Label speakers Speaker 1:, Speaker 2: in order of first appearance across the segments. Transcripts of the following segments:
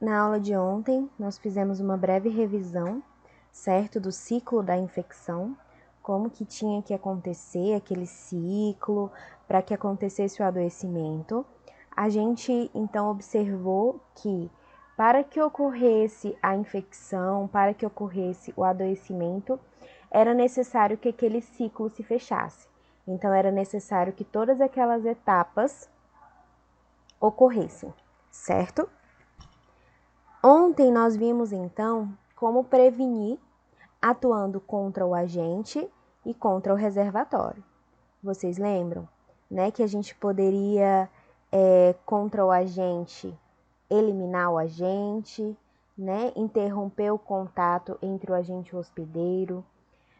Speaker 1: Na aula de ontem, nós fizemos uma breve revisão, certo, do ciclo da infecção, como que tinha que acontecer aquele ciclo para que acontecesse o adoecimento. A gente, então, observou que para que ocorresse a infecção, para que ocorresse o adoecimento, era necessário que aquele ciclo se fechasse. Então, era necessário que todas aquelas etapas ocorressem, certo? Ontem nós vimos então como prevenir atuando contra o agente e contra o reservatório. Vocês lembram, né, que a gente poderia contra o agente eliminar o agente, né, interromper o contato entre o agente e o hospedeiro.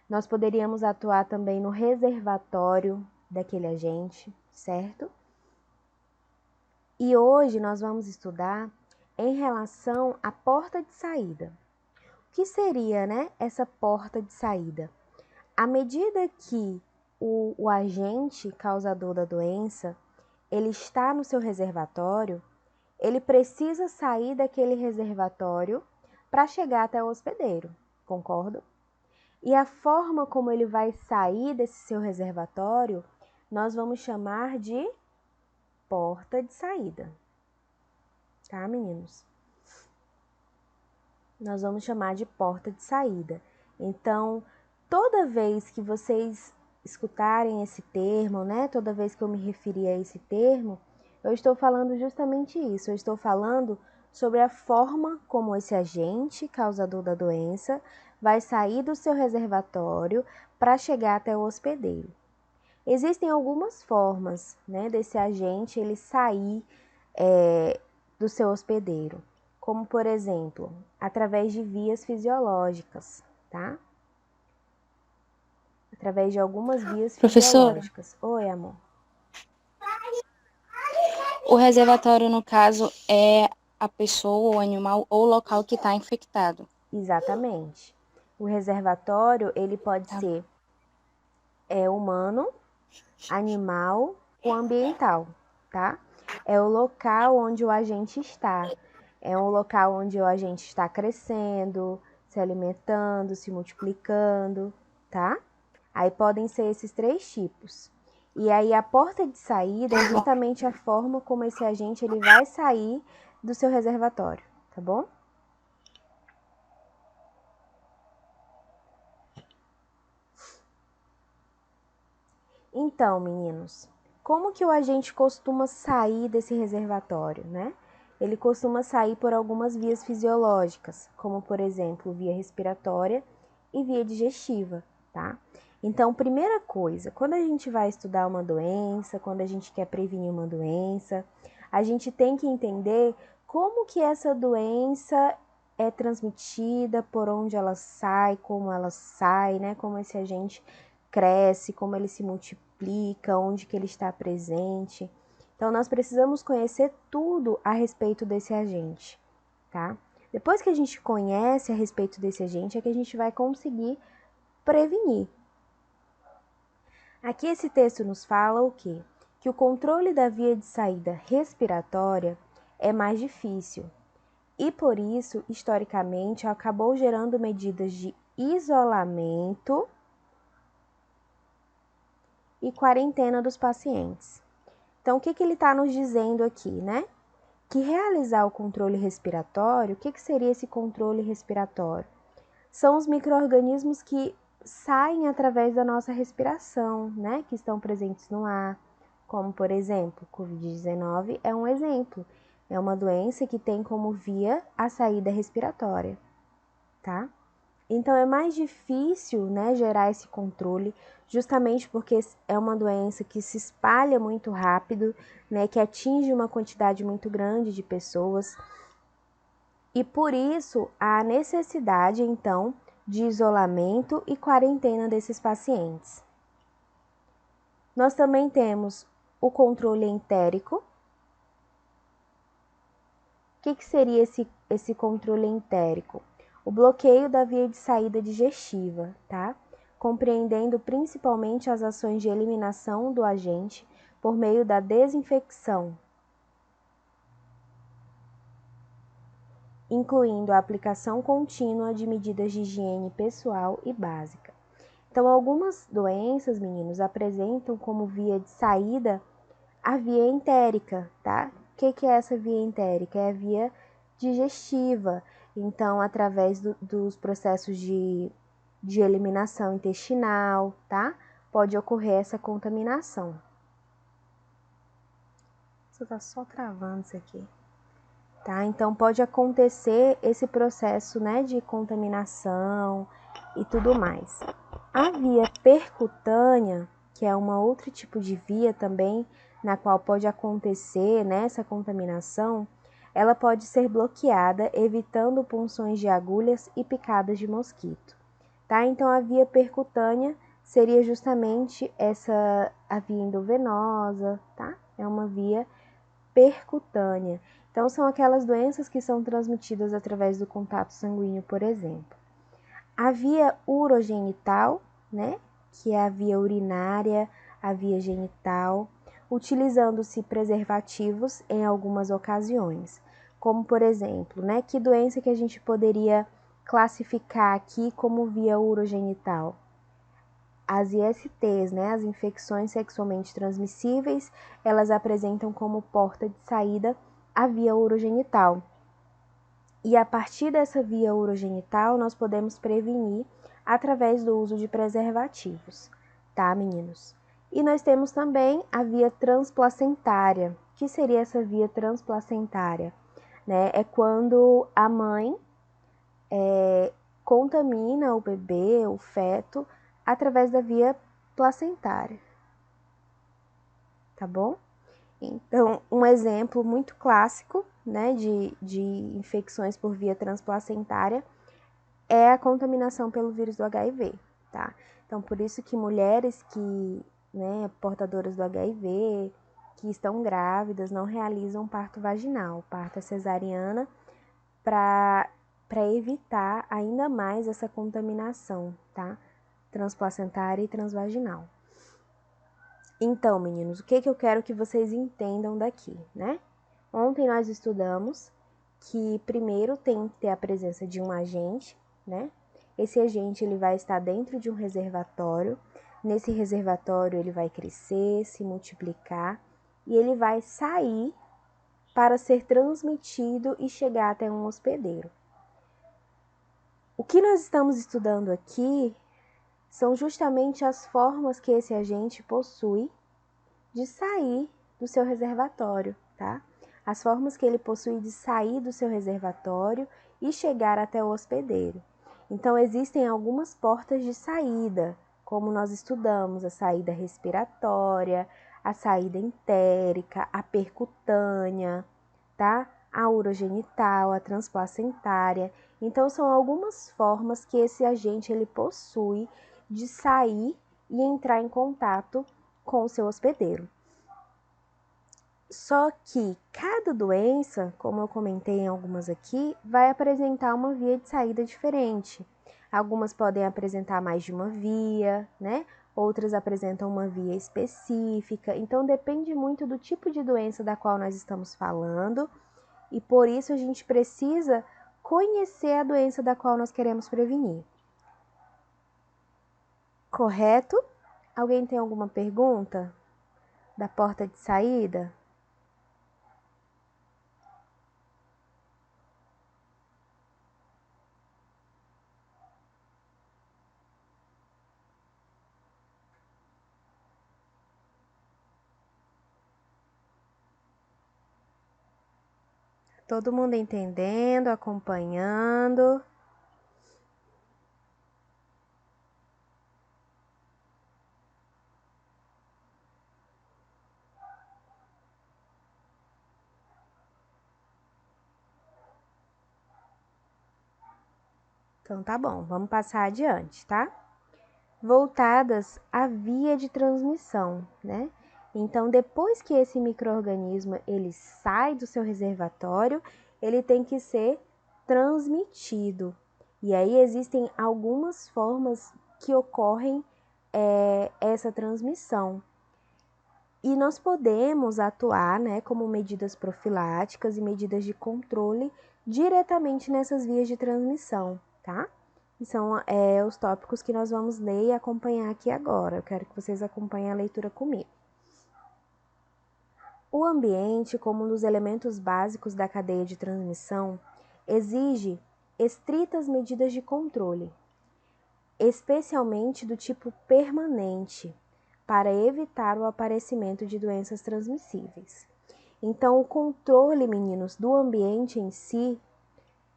Speaker 1: Nós poderíamos atuar também no reservatório daquele agente, certo? E hoje nós vamos estudar em relação à porta de saída. O que seria, né, essa porta de saída? À medida que o agente causador da doença, ele está no seu reservatório, ele precisa sair daquele reservatório para chegar até o hospedeiro, concordo? E a forma como ele vai sair desse seu reservatório, nós vamos chamar de porta de saída. Tá, meninos? Nós vamos chamar de porta de saída. Então, toda vez que vocês escutarem esse termo, né? Toda vez que eu me referir a esse termo, eu estou falando justamente isso. Eu estou falando sobre a forma como esse agente causador da doença vai sair do seu reservatório para chegar até o hospedeiro. Existem algumas formas, né, desse agente ele sair do seu hospedeiro, como por exemplo, através de vias fisiológicas, tá? Através de algumas vias
Speaker 2: Professora,
Speaker 1: fisiológicas. Oi, amor.
Speaker 2: o reservatório, no caso, é a pessoa, o animal ou o local que está infectado.
Speaker 1: Exatamente. O reservatório, ele pode
Speaker 2: Tá?
Speaker 1: ser humano, animal ou ambiental, tá? É o local onde o agente está. É um local onde o agente está crescendo, se alimentando, se multiplicando, tá? Aí podem ser esses três tipos. E aí a porta de saída é
Speaker 2: Tá bom.
Speaker 1: justamente a forma como esse agente ele vai sair do seu reservatório, tá bom? Então, meninos, como que o agente costuma sair desse reservatório, né? Ele costuma sair por algumas vias fisiológicas, como por exemplo, via respiratória e via digestiva, tá? Então, primeira coisa, quando a gente vai estudar uma doença, quando a gente quer prevenir uma doença, a gente tem que entender como que essa doença é transmitida, por onde ela sai, né? Como esse agente cresce, como ele se multiplica, onde que ele está presente. Então, nós precisamos conhecer tudo a respeito desse agente, tá? Depois que a gente conhece a respeito desse agente, é que a gente vai conseguir prevenir. Aqui esse texto nos fala o quê? Que o controle da via de saída respiratória é mais difícil e, por isso, historicamente, acabou gerando medidas de isolamento e quarentena dos pacientes. Então, o que ele está nos dizendo aqui, né? Que realizar o controle respiratório, o que seria esse controle respiratório? São os micro-organismos que saem através da nossa respiração, né? Que estão presentes no ar, como por exemplo, Covid-19 é um exemplo. É uma doença que tem como via a saída respiratória, tá? Então é mais difícil, né, gerar esse controle, justamente porque é uma doença que se espalha muito rápido, né, que atinge uma quantidade muito grande de pessoas. E por isso há necessidade, então, de isolamento e quarentena desses pacientes. Nós também temos o controle entérico. O que seria esse controle entérico? O bloqueio da via de saída digestiva, tá? Compreendendo principalmente as ações de eliminação do agente por meio da desinfecção. incluindo a aplicação contínua de medidas de higiene pessoal e básica. Então, algumas doenças, meninos, apresentam como via de saída a via entérica, tá? O que é essa via entérica? É a via digestiva. Então, através dos processos de eliminação intestinal, tá? Pode ocorrer essa contaminação. Você tá só travando isso aqui. Tá? Então, pode acontecer esse processo, né, de contaminação e tudo mais. A via percutânea, que é uma outro tipo de via também, na qual pode acontecer, né, essa contaminação, ela pode ser bloqueada, evitando punções de agulhas e picadas de mosquito. Tá? Então, a via percutânea seria justamente a via endovenosa, tá? É uma via percutânea. Então, são aquelas doenças que são transmitidas através do contato sanguíneo, por exemplo. A via urogenital, né, que é a via urinária, a via genital, utilizando-se preservativos em algumas ocasiões. Como, por exemplo, né, que doença que a gente poderia classificar aqui como via urogenital? As ISTs, né, as infecções sexualmente transmissíveis, elas apresentam como porta de saída a via urogenital. E a partir dessa via urogenital, nós podemos prevenir através do uso de preservativos, tá, meninos? E nós temos também a via transplacentária. O que seria essa via transplacentária? Né? É quando a mãe contamina o bebê, o feto, através da via placentária, tá bom? Então, um exemplo muito clássico, né, de infecções por via transplacentária é a contaminação pelo vírus do HIV, tá? Então, por isso que mulheres que, né, portadoras do HIV, que estão grávidas, não realizam parto vaginal, parto cesariana, para evitar ainda mais essa contaminação, tá? Transplacentária e transvaginal. Então, meninos, o que eu quero que vocês entendam daqui, né? Ontem nós estudamos que primeiro tem que ter a presença de um agente, né? Esse agente ele vai estar dentro de um reservatório. Nesse reservatório ele vai crescer, se multiplicar e ele vai sair para ser transmitido e chegar até um hospedeiro. O que nós estamos estudando aqui são justamente as formas que esse agente possui de sair do seu reservatório, tá? As formas que ele possui de sair do seu reservatório e chegar até o hospedeiro. Então, existem algumas portas de saída, como nós estudamos, a saída respiratória, a saída entérica, a percutânea, tá? A urogenital, a transplacentária. Então, são algumas formas que esse agente ele possui de sair e entrar em contato com o seu hospedeiro. Só que cada doença, como eu comentei em algumas aqui, vai apresentar uma via de saída diferente. Algumas podem apresentar mais de uma via, né? Outras apresentam uma via específica. Então depende muito do tipo de doença da qual nós estamos falando, e por isso a gente precisa conhecer a doença da qual nós queremos prevenir. Correto? Alguém tem alguma pergunta da porta de saída? Todo mundo entendendo, acompanhando? Então tá bom, vamos passar adiante, tá? Voltadas à via de transmissão, né? Então, depois que esse micro-organismo ele sai do seu reservatório, ele tem que ser transmitido. E aí existem algumas formas que ocorrem essa transmissão. E nós podemos atuar, né, como medidas profiláticas e medidas de controle diretamente nessas vias de transmissão, tá? E são os tópicos que nós vamos ler e acompanhar aqui agora. Eu quero que vocês acompanhem a leitura comigo. O ambiente, como um dos elementos básicos da cadeia de transmissão, exige estritas medidas de controle, especialmente do tipo permanente, para evitar o aparecimento de doenças transmissíveis. Então, o controle, meninos, do ambiente em si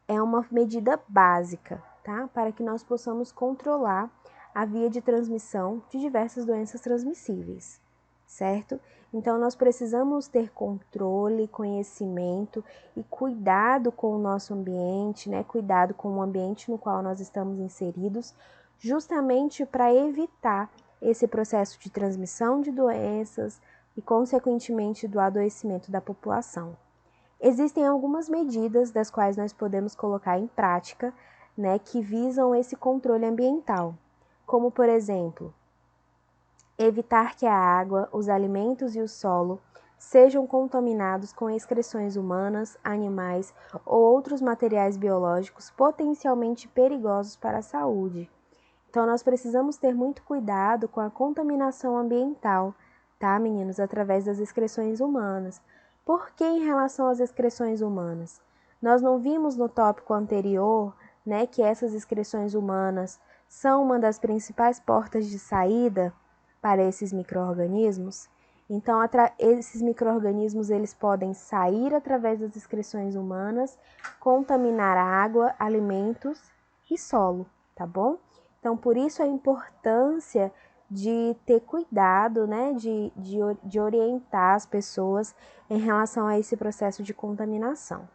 Speaker 1: é uma medida básica, tá? Para que nós possamos controlar a via de transmissão de diversas doenças transmissíveis, certo? Então, nós precisamos ter controle, conhecimento e cuidado com o nosso ambiente, né? Cuidado com o ambiente no qual nós estamos inseridos, justamente para evitar esse processo de transmissão de doenças e, consequentemente, do adoecimento da população. Existem algumas medidas das quais nós podemos colocar em prática, né, que visam esse controle ambiental, como, por exemplo, evitar que a água, os alimentos e o solo sejam contaminados com excreções humanas, animais ou outros materiais biológicos potencialmente perigosos para a saúde. Então, nós precisamos ter muito cuidado com a contaminação ambiental, tá, meninos? Através das excreções humanas. Por que em relação às excreções humanas? Nós não vimos no tópico anterior, né, que essas excreções humanas são uma das principais portas de saída para esses micro-organismos? Então, esses micro-organismos eles podem sair através das excreções humanas, contaminar a água, alimentos e solo, tá bom? Então, por isso a importância de ter cuidado, né, de orientar as pessoas em relação a esse processo de contaminação.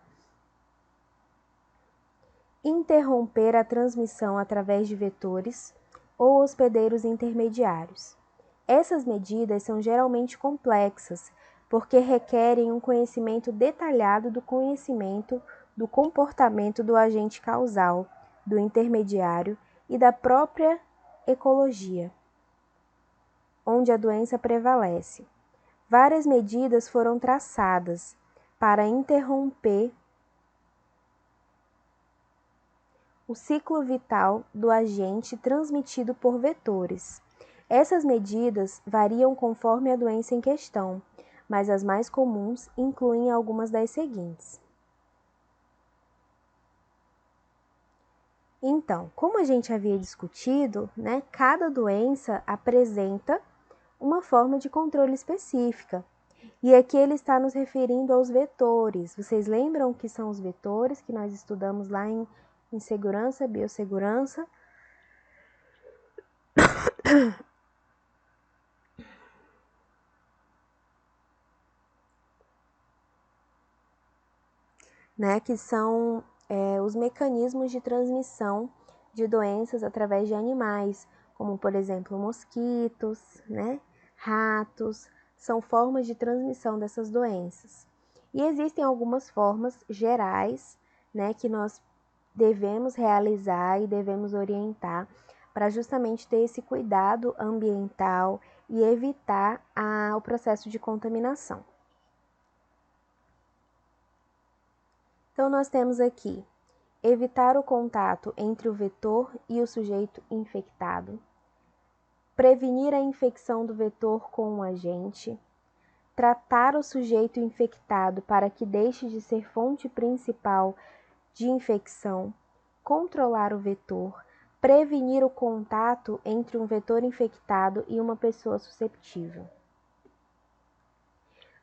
Speaker 1: Interromper a transmissão através de vetores ou hospedeiros intermediários. Essas medidas são geralmente complexas, porque requerem um conhecimento detalhado do conhecimento do comportamento do agente causal, do intermediário e da própria ecologia, onde a doença prevalece. Várias medidas foram traçadas para interromper o ciclo vital do agente transmitido por vetores. Essas medidas variam conforme a doença em questão, mas as mais comuns incluem algumas das seguintes. Então, como a gente havia discutido, né, cada doença apresenta uma forma de controle específica. E aqui ele está nos referindo aos vetores. Vocês lembram o que são os vetores que nós estudamos lá em segurança, biossegurança? Né, que são os mecanismos de transmissão de doenças através de animais, como por exemplo mosquitos, né, ratos, são formas de transmissão dessas doenças. E existem algumas formas gerais, né, que nós devemos realizar e devemos orientar para justamente ter esse cuidado ambiental e evitar o processo de contaminação. Então, nós temos aqui evitar o contato entre o vetor e o sujeito infectado, prevenir a infecção do vetor com o agente, tratar o sujeito infectado para que deixe de ser fonte principal de infecção, controlar o vetor, prevenir o contato entre um vetor infectado e uma pessoa susceptível.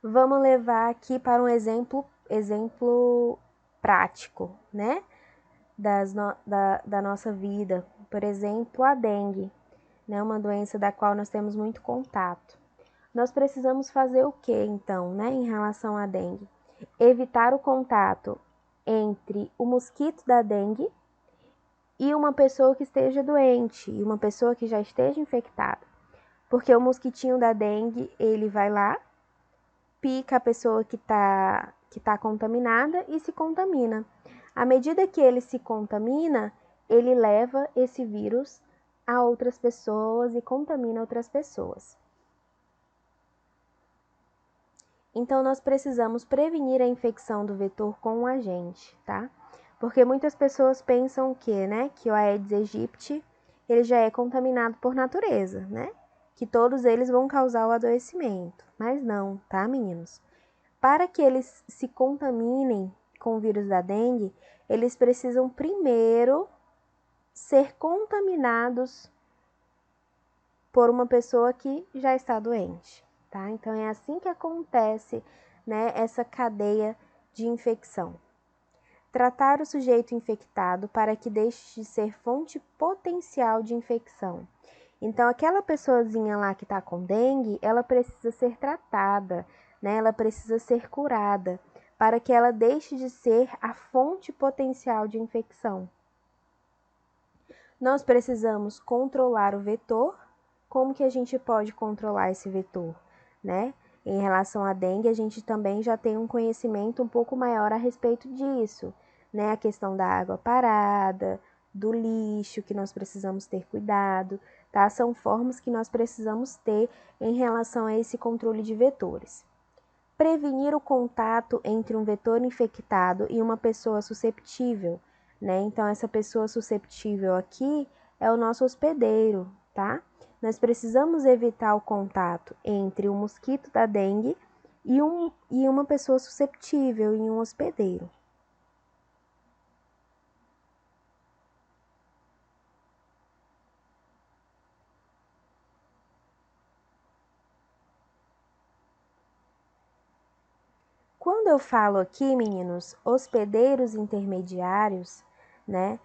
Speaker 1: Vamos levar aqui para um exemplo prático, né? Da nossa vida. Por exemplo, a dengue, né? Uma doença da qual nós temos muito contato. Nós precisamos fazer o que, então, né? Em relação à dengue? Evitar o contato entre o mosquito da dengue e uma pessoa que esteja doente, e uma pessoa que já esteja infectada. Porque o mosquitinho da dengue, ele vai lá, pica a pessoa que tá contaminada e se contamina. À medida que ele se contamina, ele leva esse vírus a outras pessoas e contamina outras pessoas. Então, nós precisamos prevenir a infecção do vetor com o agente, tá? Porque muitas pessoas pensam que, né, que o Aedes aegypti, ele já é contaminado por natureza, né? Que todos eles vão causar o adoecimento. Mas não, tá, meninos? Para que eles se contaminem com o vírus da dengue, eles precisam primeiro ser contaminados por uma pessoa que já está doente, tá? Então é assim que acontece, né, essa cadeia de infecção. Tratar o sujeito infectado para que deixe de ser fonte potencial de infecção. Então, aquela pessoazinha lá que está com dengue, ela precisa ser tratada, né? Ela precisa ser curada, para que ela deixe de ser a fonte potencial de infecção. Nós precisamos controlar o vetor. Como que a gente pode controlar esse vetor, né? Em relação à dengue, a gente também já tem um conhecimento um pouco maior a respeito disso, né? A questão da água parada, do lixo, que nós precisamos ter cuidado, tá? São formas que nós precisamos ter em relação a esse controle de vetores. Prevenir o contato entre um vetor infectado e uma pessoa susceptível, né? Então, essa pessoa susceptível aqui é o nosso hospedeiro, tá? Nós precisamos evitar o contato entre o mosquito da dengue e uma pessoa susceptível e um hospedeiro. Quando eu falo aqui, meninos, hospedeiros intermediários, né?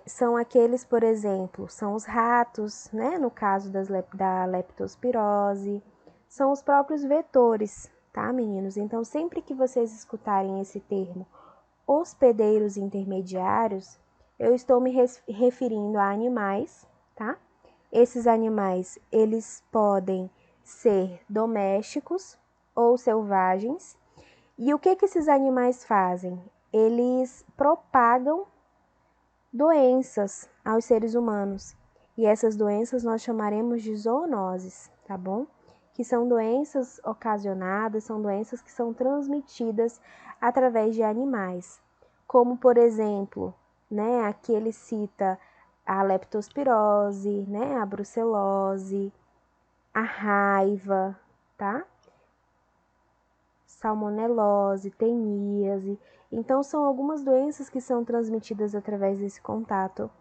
Speaker 1: São aqueles, por exemplo, são os ratos, né? No caso da leptospirose, são os próprios vetores, tá, meninos? Então, sempre que vocês escutarem esse termo, hospedeiros intermediários, eu estou me referindo a animais, tá? Esses animais, eles podem ser domésticos ou selvagens. E o que esses animais fazem? Eles propagam doenças aos seres humanos. E essas doenças nós chamaremos de zoonoses, tá bom? Que são doenças ocasionadas, são doenças que são transmitidas através de animais. Como, por exemplo, né, aqui ele cita a leptospirose, né, a brucelose, a raiva, tá? Salmonelose, teníase. Então, são algumas doenças que são transmitidas através desse contato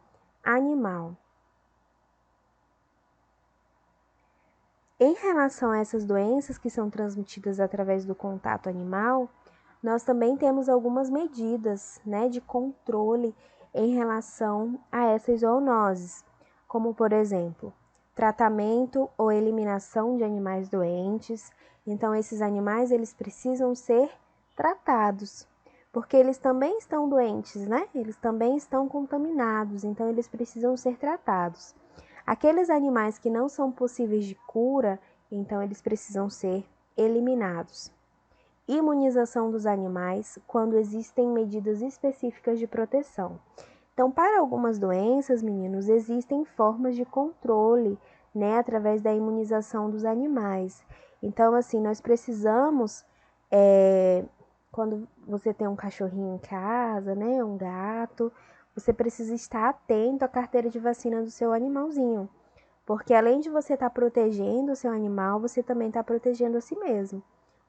Speaker 1: animal. Em relação a essas doenças que são transmitidas através do contato animal, nós também temos algumas medidas, né, de controle em relação a essas zoonoses, como, por exemplo, tratamento ou eliminação de animais doentes. Então, esses animais, eles precisam ser tratados, porque eles também estão doentes, né? Eles também estão contaminados, então eles precisam ser tratados. Aqueles animais que não são possíveis de cura, então eles precisam ser eliminados. Imunização dos animais quando existem medidas específicas de proteção. Então, para algumas doenças, meninos, existem formas de controle, né, através da imunização dos animais. Então, assim, nós precisamos, quando você tem um cachorrinho em casa, né, um gato, você precisa estar atento à carteira de vacina do seu animalzinho. Porque além de você estar protegendo o seu animal, você também está protegendo a si mesmo.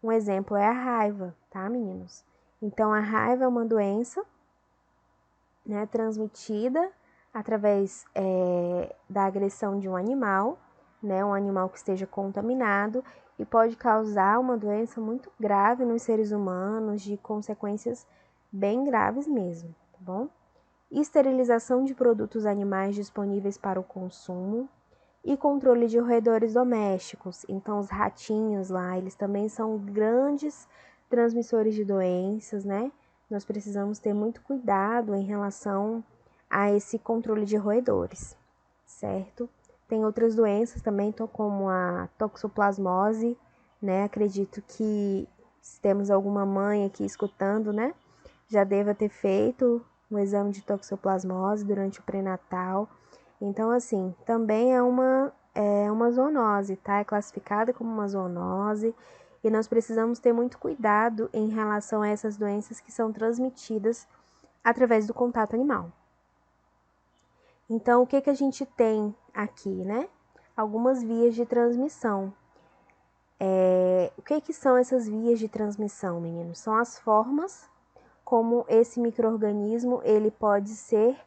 Speaker 1: Um exemplo é a raiva, tá, meninos? Então, a raiva é uma doença, né, transmitida através da agressão de um animal, né, um animal que esteja contaminado, e pode causar uma doença muito grave nos seres humanos, de consequências bem graves mesmo, tá bom? Esterilização de produtos animais disponíveis para o consumo e controle de roedores domésticos. Então, os ratinhos lá, eles também são grandes transmissores de doenças, né? Nós precisamos ter muito cuidado em relação a esse controle de roedores, certo? Tem outras doenças também, como a toxoplasmose, né? Acredito que se temos alguma mãe aqui escutando, né? Já deva ter feito um exame de toxoplasmose durante o pré-natal. Então, assim, também é uma zoonose, tá? É classificada como uma zoonose e nós precisamos ter muito cuidado em relação a essas doenças que são transmitidas através do contato animal. Então, o que a gente tem aqui, né? Algumas vias de transmissão. O que são essas vias de transmissão, meninos? São as formas como esse micro-organismo ele pode ser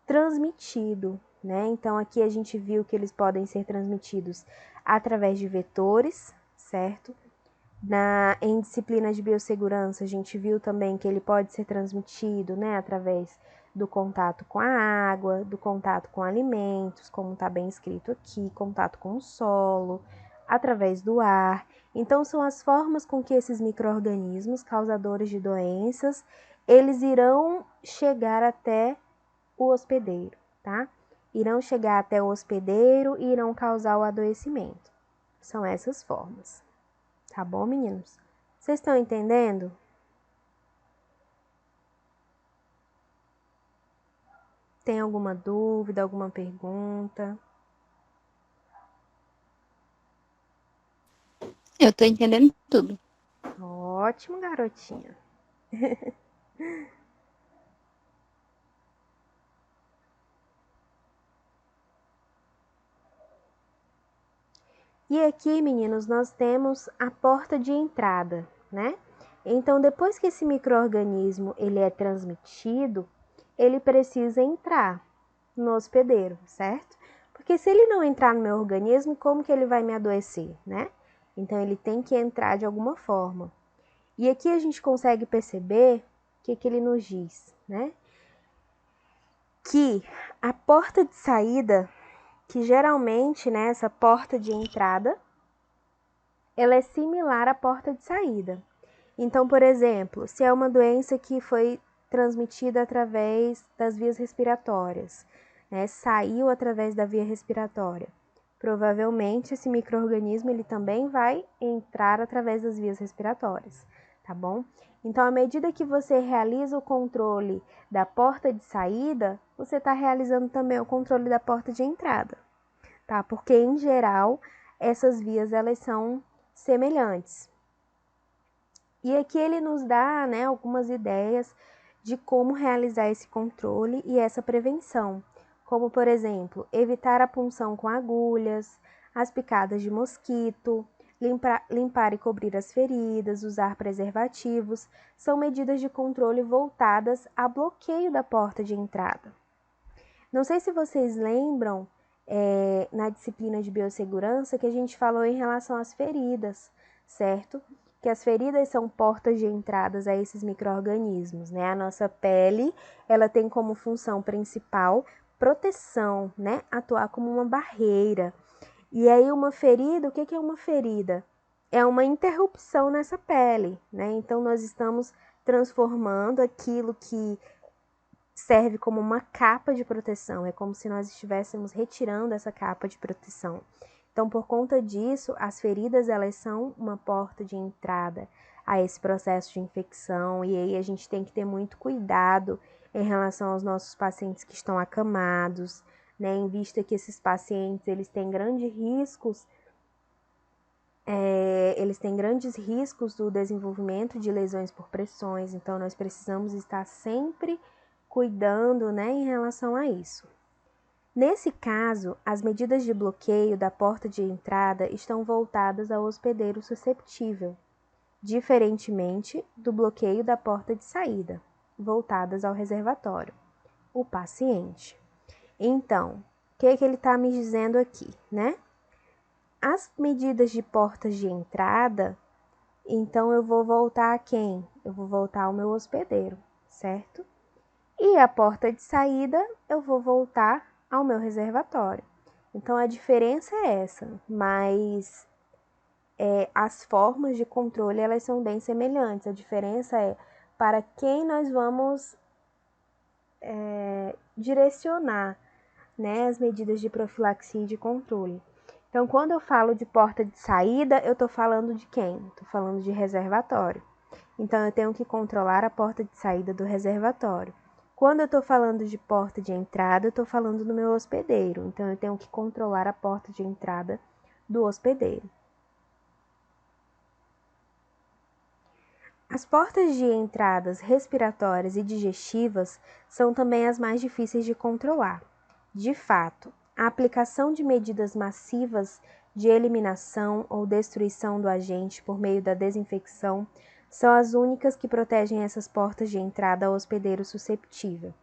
Speaker 1: transmitido, né? Então, aqui a gente viu que eles podem ser transmitidos através de vetores, certo? Em disciplina de biossegurança, a gente viu também que ele pode ser transmitido, né, através do contato com a água, do contato com alimentos, como está bem escrito aqui, contato com o solo, através do ar. Então, são as formas com que esses micro-organismos causadores de doenças, eles irão chegar até o hospedeiro, tá? Irão chegar até o hospedeiro e irão causar o adoecimento. São essas formas. Tá bom, meninos? Vocês estão entendendo? Tem alguma dúvida, alguma pergunta?
Speaker 2: Eu tô entendendo tudo.
Speaker 1: Ótimo, garotinha. E aqui, meninos, nós temos a porta de entrada, né? Então, depois que esse micro-organismo ele é transmitido, ele precisa entrar no hospedeiro, certo? Porque se ele não entrar no meu organismo, como que ele vai me adoecer, né? Então, ele tem que entrar de alguma forma. E aqui a gente consegue perceber o que ele nos diz, né? Que a porta de saída, que geralmente, né, essa porta de entrada, ela é similar à porta de saída. Então, por exemplo, se é uma doença que foi transmitida através das vias respiratórias, né, saiu através da via respiratória, provavelmente esse micro-organismo ele também vai entrar através das vias respiratórias, tá bom? Então, à medida que você realiza o controle da porta de saída, você está realizando também o controle da porta de entrada, tá? Porque, em geral, essas vias elas são semelhantes. E aqui ele nos dá, né, algumas ideias de como realizar esse controle e essa prevenção, como, por exemplo, evitar a punção com agulhas, as picadas de mosquito, limpar e cobrir as feridas, usar preservativos, são medidas de controle voltadas a bloqueio da porta de entrada. Não sei se vocês lembram, na disciplina de biossegurança, que a gente falou em relação às feridas, certo? Que as feridas são portas de entradas a esses micro-organismos, né? A nossa pele, ela tem como função principal proteção, né? Atuar como uma barreira. E aí uma ferida, o que é uma ferida? É uma interrupção nessa pele, né? Então nós estamos transformando aquilo que serve como uma capa de proteção, é como se nós estivéssemos retirando essa capa de proteção. Então, por conta disso, as feridas elas são uma porta de entrada a esse processo de infecção, e aí a gente tem que ter muito cuidado em relação aos nossos pacientes que estão acamados, né, em vista que esses pacientes eles têm grandes riscos do desenvolvimento de lesões por pressões, então nós precisamos estar sempre cuidando, né, em relação a isso. Nesse caso, as medidas de bloqueio da porta de entrada estão voltadas ao hospedeiro susceptível, diferentemente do bloqueio da porta de saída, voltadas ao reservatório, o paciente. Então, o que ele está me dizendo aqui, né? As medidas de portas de entrada, então eu vou voltar a quem? Eu vou voltar ao meu hospedeiro, certo? E a porta de saída, eu vou voltar ao meu reservatório. Então, a diferença é essa, mas as formas de controle, elas são bem semelhantes. A diferença é para quem nós vamos direcionar, né, as medidas de profilaxia e de controle. Então, quando eu falo de porta de saída, eu estou falando de quem? Estou falando de reservatório. Então, eu tenho que controlar a porta de saída do reservatório. Quando eu estou falando de porta de entrada, eu estou falando do meu hospedeiro. Então, eu tenho que controlar a porta de entrada do hospedeiro. As portas de entradas respiratórias e digestivas são também as mais difíceis de controlar. De fato, a aplicação de medidas massivas de eliminação ou destruição do agente por meio da desinfecção são as únicas que protegem essas portas de entrada ao hospedeiro susceptível.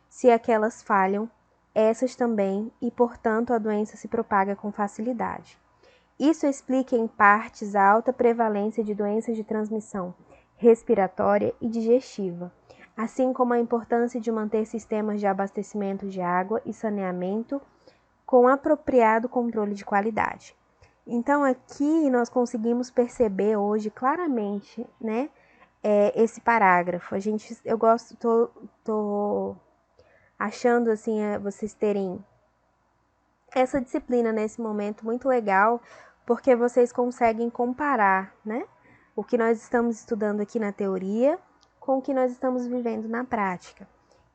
Speaker 1: Se aquelas falham, essas também, e portanto a doença se propaga com facilidade. Isso explica em partes a alta prevalência de doenças de transmissão respiratória e digestiva, assim como a importância de manter sistemas de abastecimento de água e saneamento com apropriado controle de qualidade. Então aqui nós conseguimos perceber hoje claramente, né, esse parágrafo. Eu gosto, tô achando assim vocês terem essa disciplina nesse momento muito legal, porque vocês conseguem comparar, né, o que nós estamos estudando aqui na teoria com o que nós estamos vivendo na prática.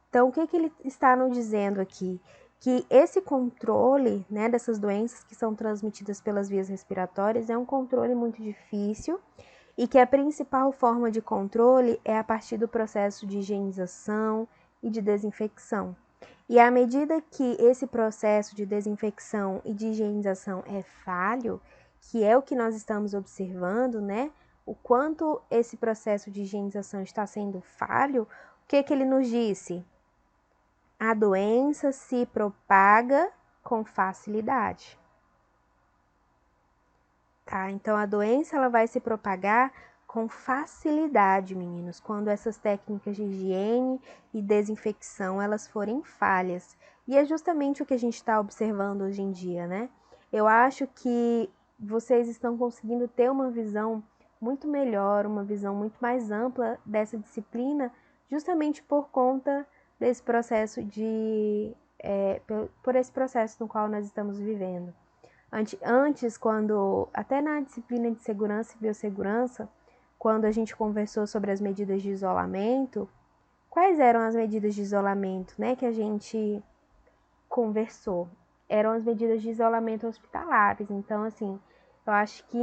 Speaker 1: Então, o que ele está nos dizendo aqui? Que esse controle, né, dessas doenças que são transmitidas pelas vias respiratórias é um controle muito difícil e que a principal forma de controle é a partir do processo de higienização e de desinfecção. E à medida que esse processo de desinfecção e de higienização é falho, que é o que nós estamos observando, né? O quanto esse processo de higienização está sendo falho, o que ele nos disse? A doença se propaga com facilidade. Tá? Então, a doença ela vai se propagar com facilidade, meninos, quando essas técnicas de higiene e desinfecção elas forem falhas. E é justamente o que a gente está observando hoje em dia, né? Eu acho que vocês estão conseguindo ter uma visão muito melhor, uma visão muito mais ampla dessa disciplina, justamente por conta desse processo por esse processo no qual nós estamos vivendo. Antes, quando até na disciplina de segurança e biossegurança, quando a gente conversou sobre as medidas de isolamento, quais eram as medidas de isolamento, né, que a gente conversou? Eram as medidas de isolamento hospitalares. Então, assim, eu acho que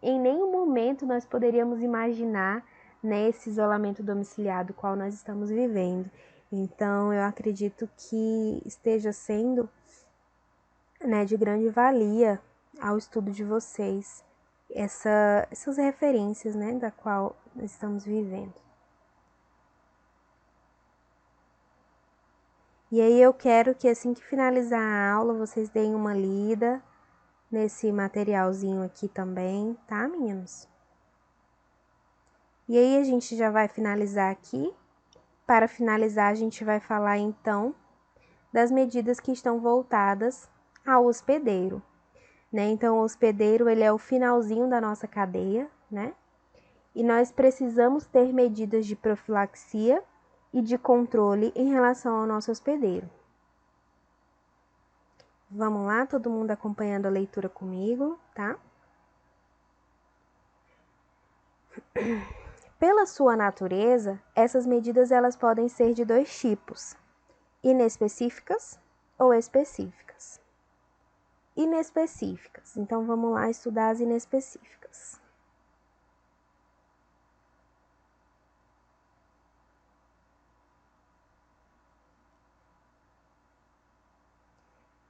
Speaker 1: em nenhum momento nós poderíamos imaginar, né, esse isolamento domiciliar do qual nós estamos vivendo. Então, eu acredito que esteja sendo, né, de grande valia ao estudo de vocês essas referências, né, da qual nós estamos vivendo. E aí eu quero que assim que finalizar a aula, vocês deem uma lida nesse materialzinho aqui também, tá, meninos? E aí a gente já vai finalizar aqui. Para finalizar, a gente vai falar então das medidas que estão voltadas ao hospedeiro, né? Então, o hospedeiro, ele é o finalzinho da nossa cadeia, né? E nós precisamos ter medidas de profilaxia e de controle em relação ao nosso hospedeiro. Vamos lá, todo mundo acompanhando a leitura comigo, tá? Pela sua natureza, essas medidas elas podem ser de dois tipos: inespecíficas ou específicas. Inespecíficas. Então, vamos lá estudar as inespecíficas.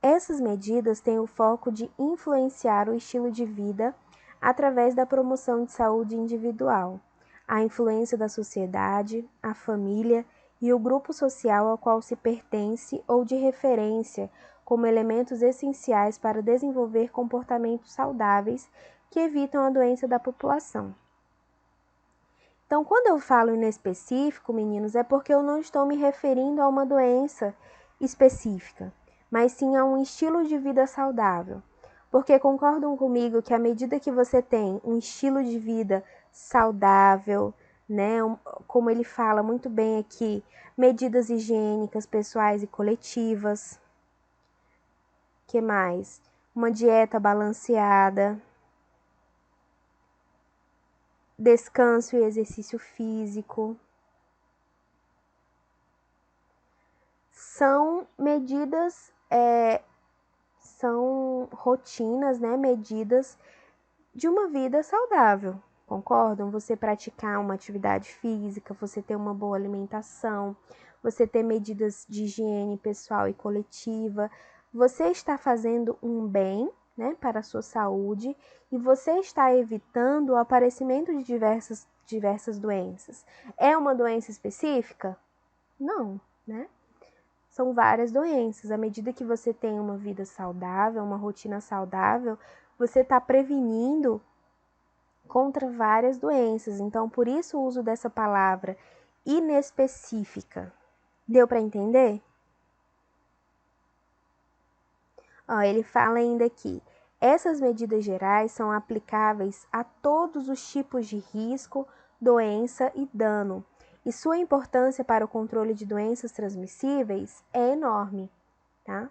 Speaker 1: Essas medidas têm o foco de influenciar o estilo de vida através da promoção de saúde individual, a influência da sociedade, a família e o grupo social ao qual se pertence ou de referência como elementos essenciais para desenvolver comportamentos saudáveis que evitam a doença da população. Então, quando eu falo inespecífico, meninos, é porque eu não estou me referindo a uma doença específica, mas sim a um estilo de vida saudável. Porque concordam comigo que à medida que você tem um estilo de vida saudável, né, como ele fala muito bem aqui, medidas higiênicas pessoais e coletivas, que mais? Uma dieta balanceada, descanso e exercício físico. São medidas, são rotinas, né, medidas de uma vida saudável, Concordam? Você praticar uma atividade física, você ter uma boa alimentação, você ter medidas de higiene pessoal e coletiva, você está fazendo um bem, né, para a sua saúde e você está evitando o aparecimento de diversas doenças. É uma doença específica? Não, né? São várias doenças. À medida que você tem uma vida saudável, uma rotina saudável, você está prevenindo contra várias doenças. Então, por isso o uso dessa palavra inespecífica. Deu para entender? Ó, ele fala ainda aqui: essas medidas gerais são aplicáveis a todos os tipos de risco, doença e dano, e sua importância para o controle de doenças transmissíveis é enorme, tá?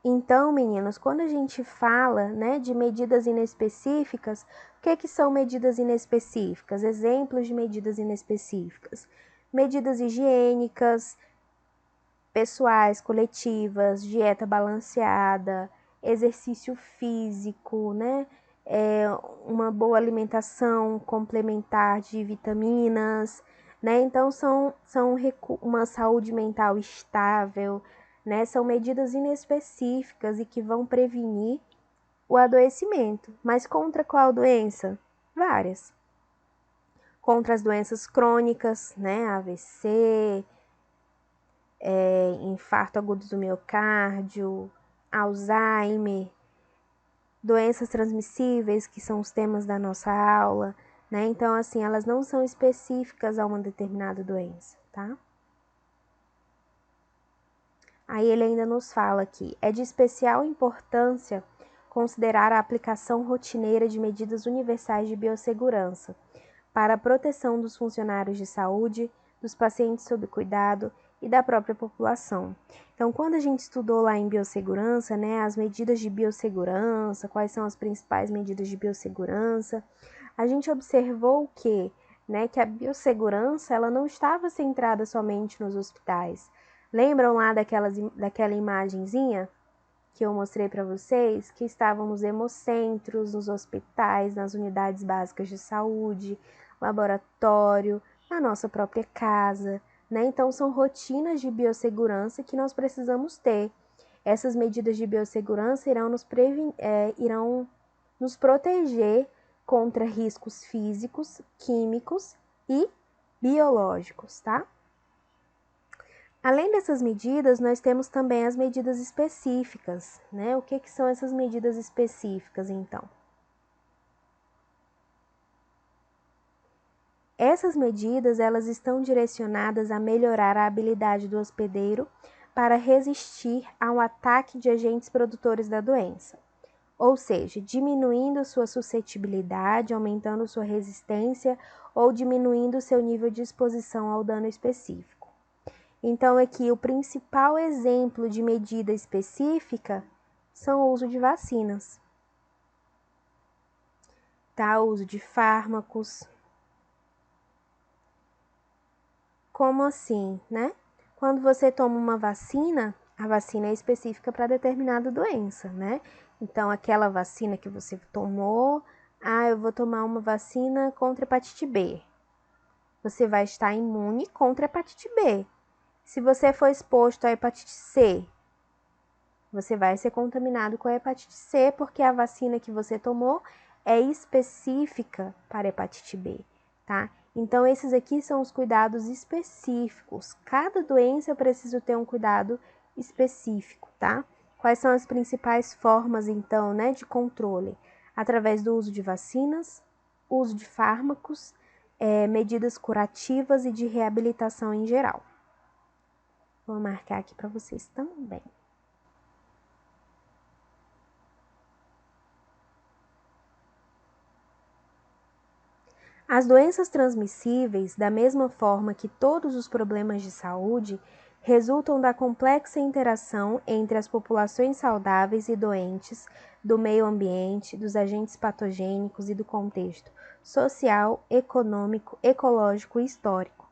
Speaker 1: Então, meninos, quando a gente fala, né, de medidas inespecíficas, o que são medidas inespecíficas? Exemplos de medidas inespecíficas: medidas higiênicas, pessoais, coletivas, dieta balanceada, exercício físico, né? Uma boa alimentação complementar de vitaminas, né? Então, são uma saúde mental estável, né? São medidas inespecíficas e que vão prevenir o adoecimento. Mas contra qual doença? Várias. Contra as doenças crônicas, né? AVC, infarto agudo do miocárdio, Alzheimer, doenças transmissíveis, que são os temas da nossa aula, né? Então, assim, elas não são específicas a uma determinada doença, tá? Aí ele ainda nos fala aqui: é de especial importância considerar a aplicação rotineira de medidas universais de biossegurança para a proteção dos funcionários de saúde, dos pacientes sob cuidado e da própria população. Então, quando a gente estudou lá em biossegurança, né, as medidas de biossegurança, quais são as principais medidas de biossegurança, a gente observou que, né, que a biossegurança ela não estava centrada somente nos hospitais. Lembram lá daquela imagenzinha que eu mostrei para vocês, que estavam nos hemocentros, nos hospitais, nas unidades básicas de saúde, laboratório, na nossa própria casa, né? Então, são rotinas de biossegurança que nós precisamos ter. Essas medidas de biossegurança irão nos proteger contra riscos físicos, químicos e biológicos, tá? Além dessas medidas, nós temos também as medidas específicas, né? O que são essas medidas específicas, então? Essas medidas, elas estão direcionadas a melhorar a habilidade do hospedeiro para resistir ao ataque de agentes produtores da doença, ou seja, diminuindo sua suscetibilidade, aumentando sua resistência ou diminuindo seu nível de exposição ao dano específico. Então, aqui, o principal exemplo de medida específica são o uso de vacinas, tá? O uso de fármacos. Como assim, né? Quando você toma uma vacina, a vacina é específica para determinada doença, né? Então, aquela vacina que você tomou, eu vou tomar uma vacina contra a hepatite B. Você vai estar imune contra a hepatite B. Se você for exposto à hepatite C, você vai ser contaminado com a hepatite C, porque a vacina que você tomou é específica para a hepatite B, tá? Então, esses aqui são os cuidados específicos. Cada doença eu preciso ter um cuidado específico, tá? Quais são as principais formas, então, né, de controle? Através do uso de vacinas, uso de fármacos, medidas curativas e de reabilitação em geral. Vou marcar aqui para vocês também. As doenças transmissíveis, da mesma forma que todos os problemas de saúde, resultam da complexa interação entre as populações saudáveis e doentes, do meio ambiente, dos agentes patogênicos e do contexto social, econômico, ecológico e histórico.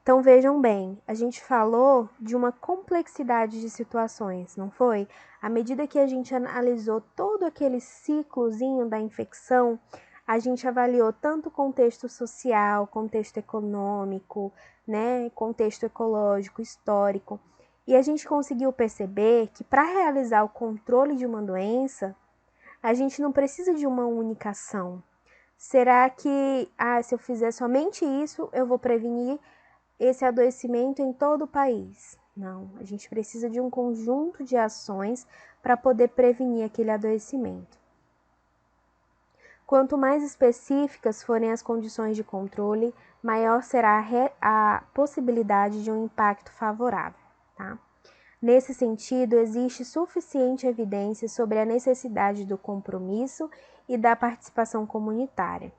Speaker 1: Então vejam bem, a gente falou de uma complexidade de situações, não foi? À medida que a gente analisou todo aquele ciclozinho da infecção, a gente avaliou tanto o contexto social, contexto econômico, né, contexto ecológico, histórico, e a gente conseguiu perceber que para realizar o controle de uma doença, a gente não precisa de uma única ação. Será que, se eu fizer somente isso, eu vou prevenir esse adoecimento em todo o país? Não, a gente precisa de um conjunto de ações para poder prevenir aquele adoecimento. Quanto mais específicas forem as condições de controle, maior será a possibilidade de um impacto favorável, tá? Nesse sentido, existe suficiente evidência sobre a necessidade do compromisso e da participação comunitária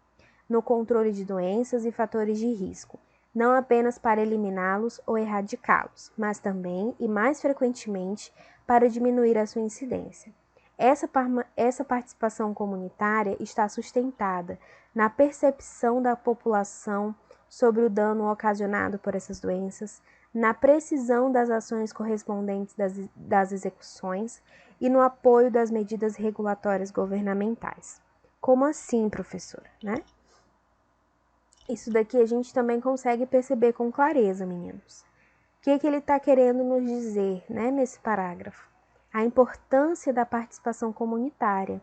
Speaker 1: no controle de doenças e fatores de risco, não apenas para eliminá-los ou erradicá-los, mas também, e mais frequentemente, para diminuir a sua incidência. Essa participação comunitária está sustentada na percepção da população sobre o dano ocasionado por essas doenças, na precisão das ações correspondentes das execuções e no apoio das medidas regulatórias governamentais. Como assim, professora, né? Isso daqui a gente também consegue perceber com clareza, meninos. O que ele está querendo nos dizer, né, nesse parágrafo? A importância da participação comunitária.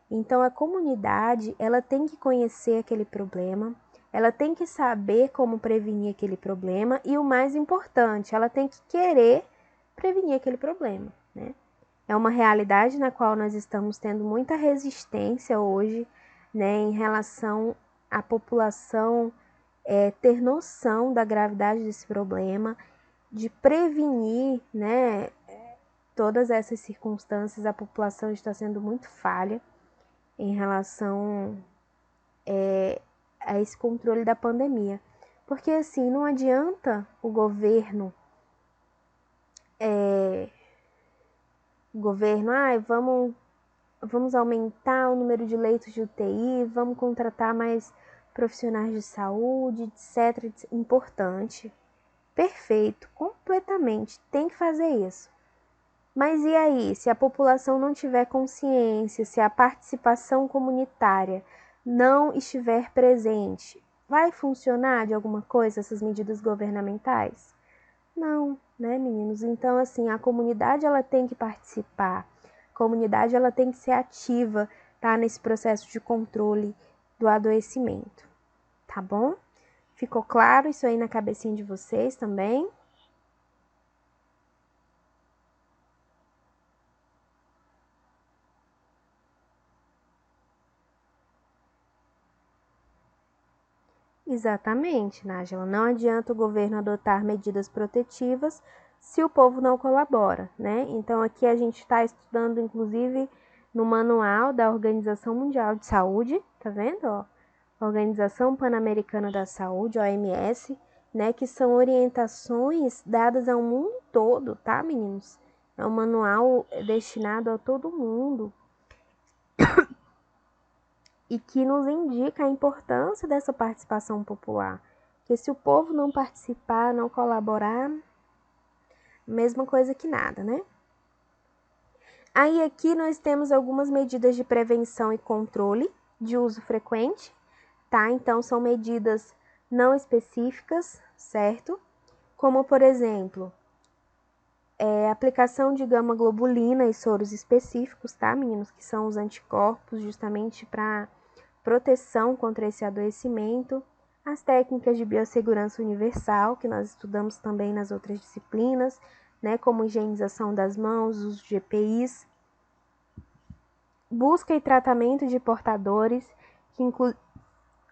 Speaker 1: Então, a comunidade, ela tem que conhecer aquele problema, ela tem que saber como prevenir aquele problema e, o mais importante, ela tem que querer prevenir aquele problema, né? É uma realidade na qual nós estamos tendo muita resistência hoje, né, em relação à população ter noção da gravidade desse problema, de prevenir, né, todas essas circunstâncias. A população está sendo muito falha em relação a esse controle da pandemia. Porque, assim, não adianta o governo, vamos aumentar o número de leitos de UTI, vamos contratar mais profissionais de saúde, etc. Importante, perfeito, completamente, tem que fazer isso. Mas e aí, se a população não tiver consciência, se a participação comunitária não estiver presente, vai funcionar de alguma coisa essas medidas governamentais? Não, né, meninos? Então, assim, a comunidade ela tem que participar, a comunidade ela tem que ser ativa, tá, nesse processo de controle do adoecimento, tá bom? Ficou claro isso aí na cabecinha de vocês também? Exatamente, Nájila. Não adianta o governo adotar medidas protetivas se o povo não colabora, né? Então, aqui a gente está estudando, inclusive, no manual da Organização Mundial de Saúde, tá vendo? Ó? Organização Pan-Americana da Saúde, OMS, né? Que são orientações dadas ao mundo todo, tá, meninos? É um manual destinado a todo mundo e que nos indica a importância dessa participação popular. Porque se o povo não participar, não colaborar, mesma coisa que nada, né? Aí aqui nós temos algumas medidas de prevenção e controle de uso frequente, tá? Então são medidas não específicas, certo? Como, por exemplo, aplicação de gama-globulina e soros específicos, tá, meninos? Que são os anticorpos justamente para proteção contra esse adoecimento, as técnicas de biossegurança universal, que nós estudamos também nas outras disciplinas, né, como higienização das mãos, uso de EPIs, busca e tratamento de portadores, que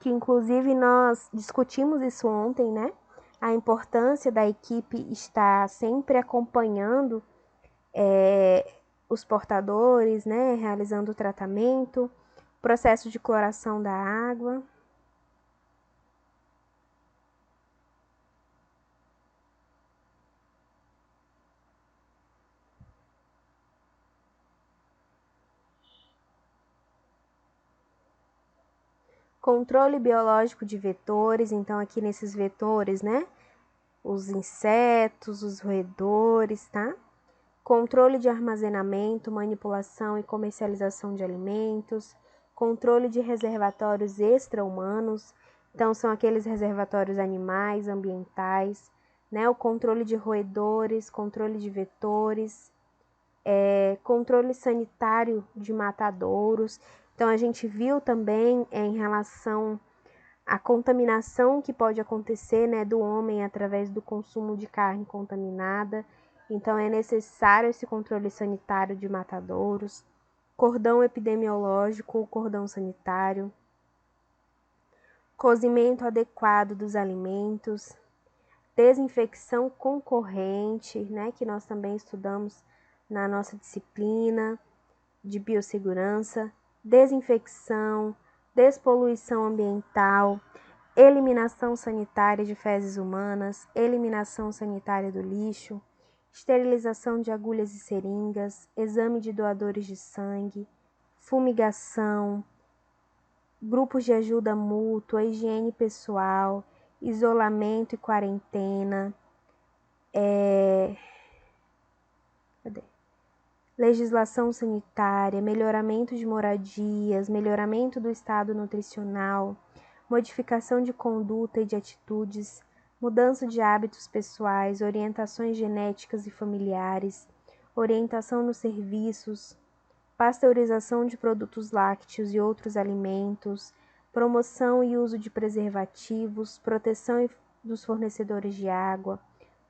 Speaker 1: inclusive nós discutimos isso ontem, né, a importância da equipe estar sempre acompanhando os portadores, né, realizando o tratamento, processo de cloração da água. Controle biológico de vetores, então aqui nesses vetores, né, os insetos, os roedores, tá? Controle de armazenamento, manipulação e comercialização de alimentos, controle de reservatórios extra-humanos, então são aqueles reservatórios animais, ambientais, né? O controle de roedores, controle de vetores, controle sanitário de matadouros. Então a gente viu também em relação à contaminação que pode acontecer, né, do homem através do consumo de carne contaminada. Então é necessário esse controle sanitário de matadouros, cordão epidemiológico, cordão sanitário, cozimento adequado dos alimentos, desinfecção concorrente, né, que nós também estudamos na nossa disciplina de biossegurança, desinfecção, despoluição ambiental, eliminação sanitária de fezes humanas, eliminação sanitária do lixo, esterilização de agulhas e seringas, exame de doadores de sangue, fumigação, grupos de ajuda mútua, higiene pessoal, isolamento e quarentena, legislação sanitária, melhoramento de moradias, melhoramento do estado nutricional, modificação de conduta e de atitudes, mudança de hábitos pessoais, orientações genéticas e familiares, orientação nos serviços, pasteurização de produtos lácteos e outros alimentos, promoção e uso de preservativos, proteção dos fornecedores de água,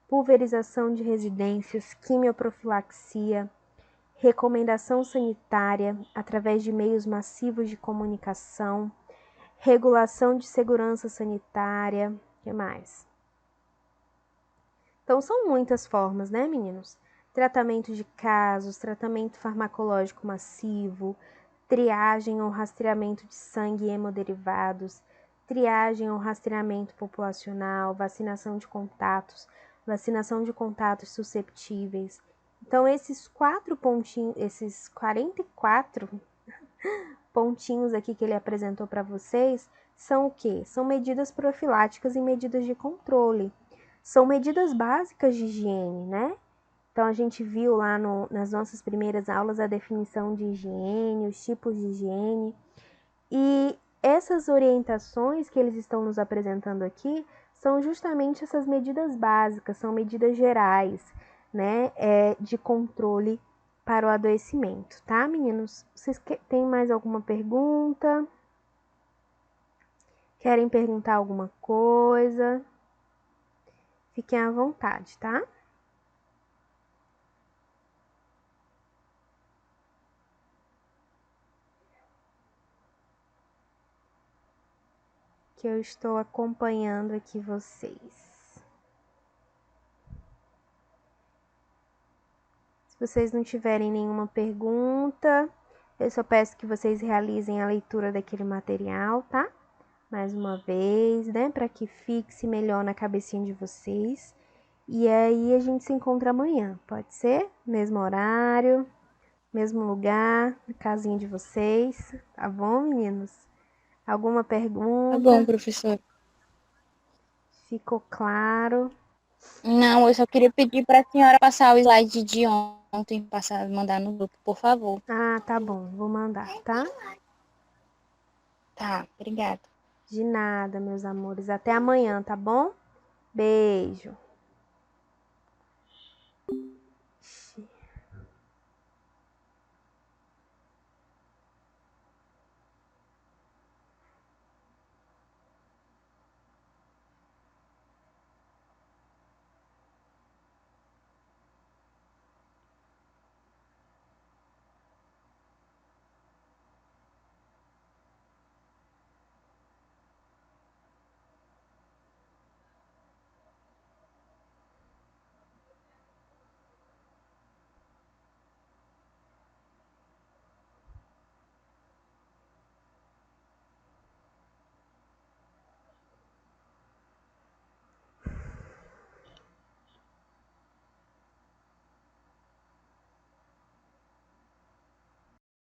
Speaker 1: pulverização de residências, quimioprofilaxia, recomendação sanitária através de meios massivos de comunicação, regulação de segurança sanitária, o que mais? Então são muitas formas, né, meninos? Tratamento de casos, tratamento farmacológico massivo, triagem ou rastreamento de sangue e hemoderivados, triagem ou rastreamento populacional, vacinação de contatos, vacinação de contatos susceptíveis. Então esses 44 pontinhos aqui que ele apresentou para vocês são o quê? São medidas profiláticas e medidas de controle. São medidas básicas de higiene, né? Então, a gente viu lá nas nossas primeiras aulas a definição de higiene, os tipos de higiene. E essas orientações que eles estão nos apresentando aqui são justamente essas medidas básicas, são medidas gerais, né? De controle para o adoecimento, tá, meninos? Vocês têm mais alguma pergunta? Querem perguntar alguma coisa? Fiquem à vontade, tá? Que eu estou acompanhando aqui vocês. Se vocês não tiverem nenhuma pergunta, eu só peço que vocês realizem a leitura daquele material, tá? Mais uma vez, né? Para que fixe melhor na cabecinha de vocês. E aí a gente se encontra amanhã, pode ser? Mesmo horário, mesmo lugar, na casinha de vocês, tá bom, meninos? Alguma
Speaker 2: Tá
Speaker 1: pergunta?
Speaker 2: bom, professor.
Speaker 1: Ficou claro?
Speaker 2: Não, eu só queria pedir para a senhora passar o slide de ontem, mandar no grupo, por favor.
Speaker 1: Ah, tá bom, vou mandar, tá?
Speaker 2: Tá, obrigada.
Speaker 1: De nada, meus amores. Até amanhã, tá bom? Beijo.